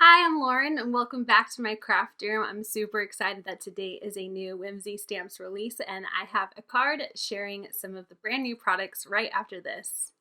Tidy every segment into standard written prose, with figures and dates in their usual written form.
Hi, I'm Lauren and welcome back to my craft room. I'm super excited that today is a new Whimsy Stamps release and I have a card sharing some of the brand new products right after this.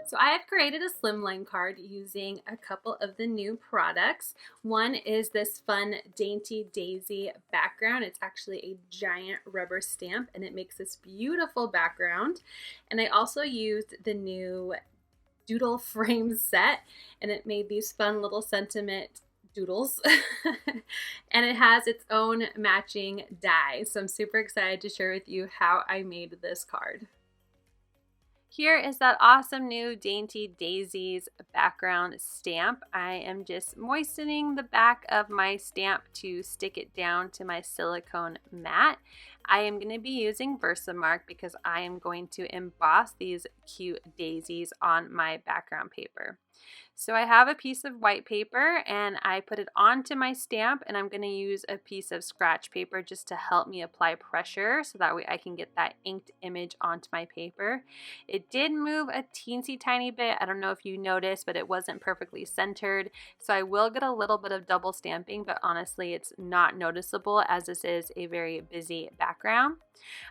So I have created a Slimline card using a couple of the new products. One is this fun Dainty Daisy background. It's actually a giant rubber stamp and it makes this beautiful background. And I also used the new Doodle frame set and it made these fun little sentiment doodles and it has its own matching die. So I'm super excited to share with you how I made this card. Here is that awesome new Dainty Daisies background stamp. I am just moistening the back of my stamp to stick it down to my silicone mat. I am going to be using VersaMark because I am going to emboss these cute daisies on my background paper. So I have a piece of white paper and I put it onto my stamp, and I'm going to use a piece of scratch paper just to help me apply pressure so that way I can get that inked image onto my paper. It did move a teensy tiny bit. I don't know if you noticed, but it wasn't perfectly centered. So I will get a little bit of double stamping, but honestly it's not noticeable as this is a very busy background.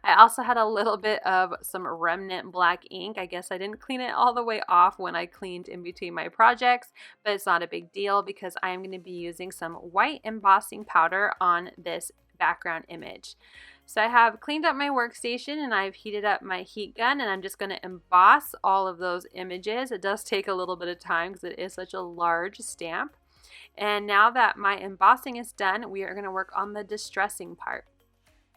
I also had a little bit of some remnant black ink. I guess I didn't clean it all the way off when I cleaned in between my projects, but it's not a big deal because I'm going to be using some white embossing powder on this background image. So I have cleaned up my workstation and I've heated up my heat gun, and I'm just going to emboss all of those images. It does take a little bit of time because it is such a large stamp. And now that my embossing is done, we are going to work on the distressing part.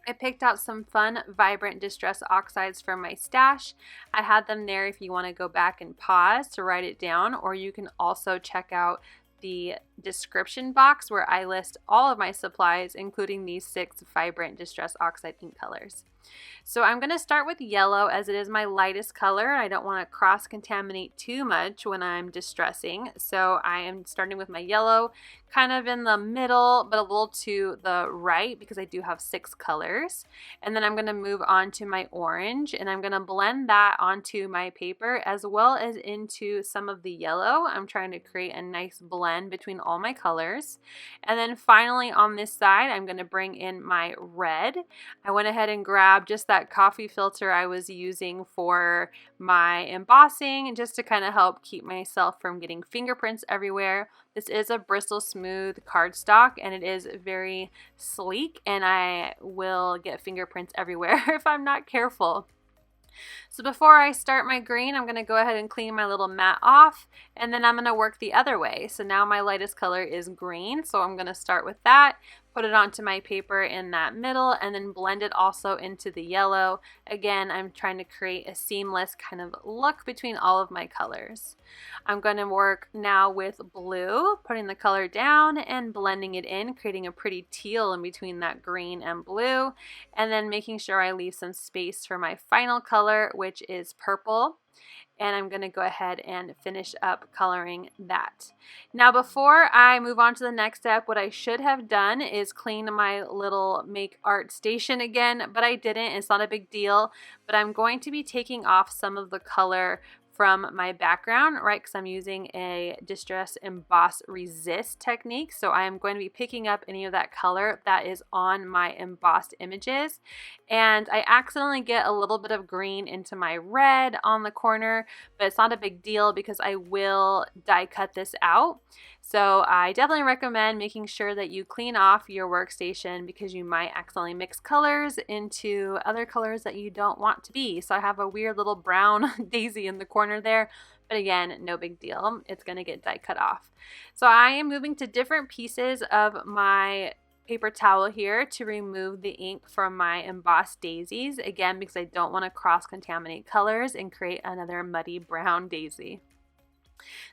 I picked out some fun, vibrant distress oxides from my stash. I had them there if you want to go back and pause to write it down, or you can also check out the description box where I list all of my supplies, including these 6 vibrant distress oxide ink colors. So I'm going to start with yellow as it is my lightest color. I don't want to cross-contaminate too much when I'm distressing. So I am starting with my yellow kind of in the middle, but a little to the right because I do have 6 colors. And then I'm going to move on to my orange, and I'm going to blend that onto my paper as well as into some of the yellow. I'm trying to create a nice blend between all my colors. And then finally on this side, I'm going to bring in my red. I went ahead and grabbed just that coffee filter I was using for my embossing just to kind of help keep myself from getting fingerprints everywhere. This is a Bristol smooth cardstock and it is very sleek, and I will get fingerprints everywhere if I'm not careful. So before I start my green, I'm going to go ahead and clean my little mat off, and then I'm going to work the other way. So now my lightest color is green, so I'm going to start with that, put it onto my paper in that middle, and then blend it also into the yellow. Again, I'm trying to create a seamless kind of look between all of my colors. I'm going to work now with blue, putting the color down and blending it in, creating a pretty teal in between that green and blue, and then making sure I leave some space for my final color, which is purple. And I'm going to go ahead and finish up coloring that. Now before I move on to the next step, what I should have done is clean my little make art station again, but I didn't. It's not a big deal, but I'm going to be taking off some of the color from my background, right, because I'm using a Distress Emboss Resist technique. So I am going to be picking up any of that color that is on my embossed images. And I accidentally get a little bit of green into my red on the corner, but it's not a big deal because I will die cut this out. So I definitely recommend making sure that you clean off your workstation because you might accidentally mix colors into other colors that you don't want to be. So I have a weird little brown daisy in the corner there, but again, no big deal. It's going to get die cut off. So I am moving to different pieces of my paper towel here to remove the ink from my embossed daisies, again because I don't want to cross-contaminate colors and create another muddy brown daisy.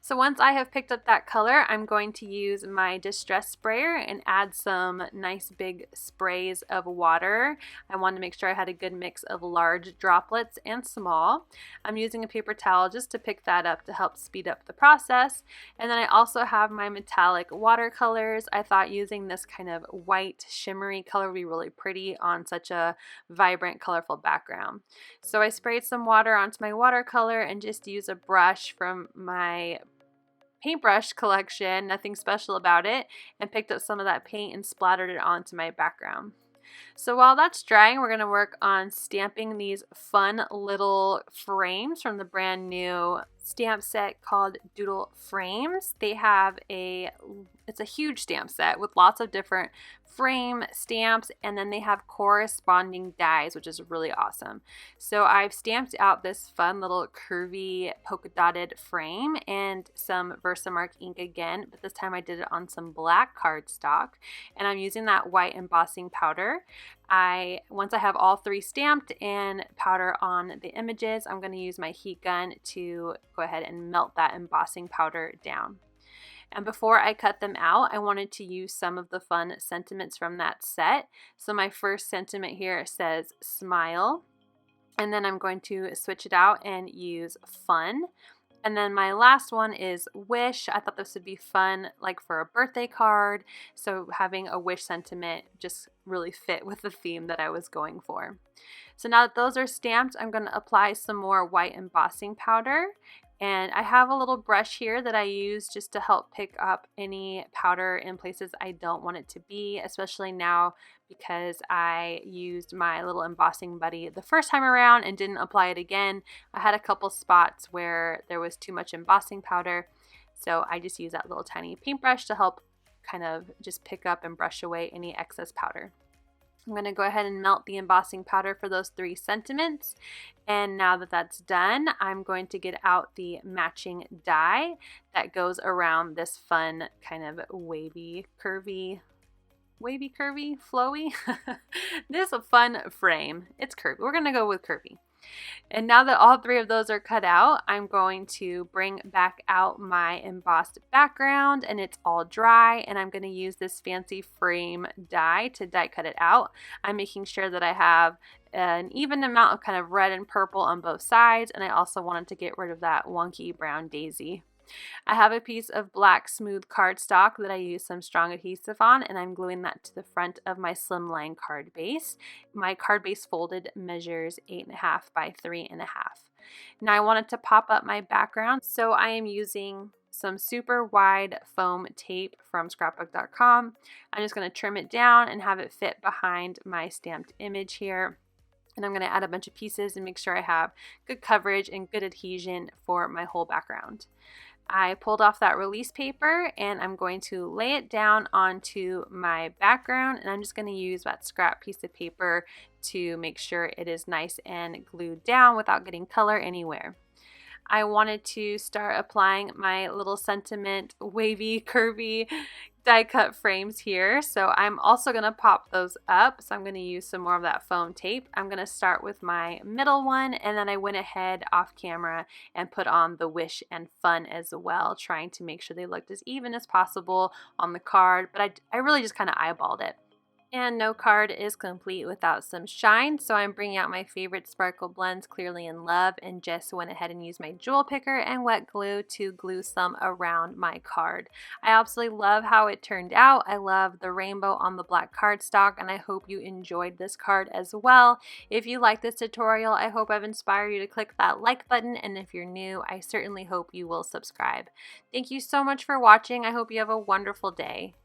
So once I have picked up that color, I'm going to use my distress sprayer and add some nice big sprays of water. I wanted to make sure I had a good mix of large droplets and small. I'm using a paper towel just to pick that up to help speed up the process. And then I also have my metallic watercolors. I thought using this kind of white shimmery color would be really pretty on such a vibrant, colorful background. So I sprayed some water onto my watercolor and just used a brush from my paintbrush collection, nothing special about it, and picked up some of that paint and splattered it onto my background. So while that's drying, we're going to work on stamping these fun little frames from the brand new stamp set called Doodle frames. It's a huge stamp set with lots of different frame stamps, and then they have corresponding dies, which is really awesome. So I've stamped out this fun little curvy polka dotted frame and some VersaMark ink again, but this time I did it on some black cardstock, and I'm using that white embossing powder. Once I have all three stamped and powder on the images, I'm going to use my heat gun to go ahead and melt that embossing powder down. And before I cut them out, I wanted to use some of the fun sentiments from that set. So my first sentiment here says smile, and then I'm going to switch it out and use fun. And then my last one is wish. I thought this would be fun, like for a birthday card. So having a wish sentiment just really fit with the theme that I was going for. So now that those are stamped, I'm going to apply some more white embossing powder. And I have a little brush here that I use just to help pick up any powder in places I don't want it to be, especially now because I used my little embossing buddy the first time around and didn't apply it again. I had a couple spots where there was too much embossing powder, so I just use that little tiny paintbrush to help kind of just pick up and brush away any excess powder. I'm going to go ahead and melt the embossing powder for those three sentiments. And now that that's done, I'm going to get out the matching die that goes around this fun kind of wavy, curvy, flowy. This is a fun frame. It's curvy. We're going to go with curvy. And now that all three of those are cut out, I'm going to bring back out my embossed background, and it's all dry, and I'm going to use this fancy frame die to die cut it out. I'm making sure that I have an even amount of kind of red and purple on both sides, and I also wanted to get rid of that wonky brown daisy. I have a piece of black smooth cardstock that I use some strong adhesive on, and I'm gluing that to the front of my Slimline card base. My card base folded measures 8.5 by 3.5. Now I wanted to pop up my background, so I am using some super wide foam tape from scrapbook.com. I'm just going to trim it down and have it fit behind my stamped image here. And I'm going to add a bunch of pieces and make sure I have good coverage and good adhesion for my whole background. I pulled off that release paper and I'm going to lay it down onto my background, and I'm just going to use that scrap piece of paper to make sure it is nice and glued down without getting color anywhere. I wanted to start applying my little sentiment wavy, curvy die cut frames here. So I'm also going to pop those up. So I'm going to use some more of that foam tape. I'm going to start with my middle one, and then I went ahead off camera and put on the wish and fun as well, trying to make sure they looked as even as possible on the card, but I really just kind of eyeballed it. And no card is complete without some shine, so I'm bringing out my favorite sparkle blends, Clearly in Love, and just went ahead and used my jewel picker and wet glue to glue some around my card. I absolutely love how it turned out. I love the rainbow on the black cardstock, and I hope you enjoyed this card as well. If you like this tutorial, I hope I've inspired you to click that like button, and if you're new, I certainly hope you will subscribe. Thank you so much for watching. I hope you have a wonderful day.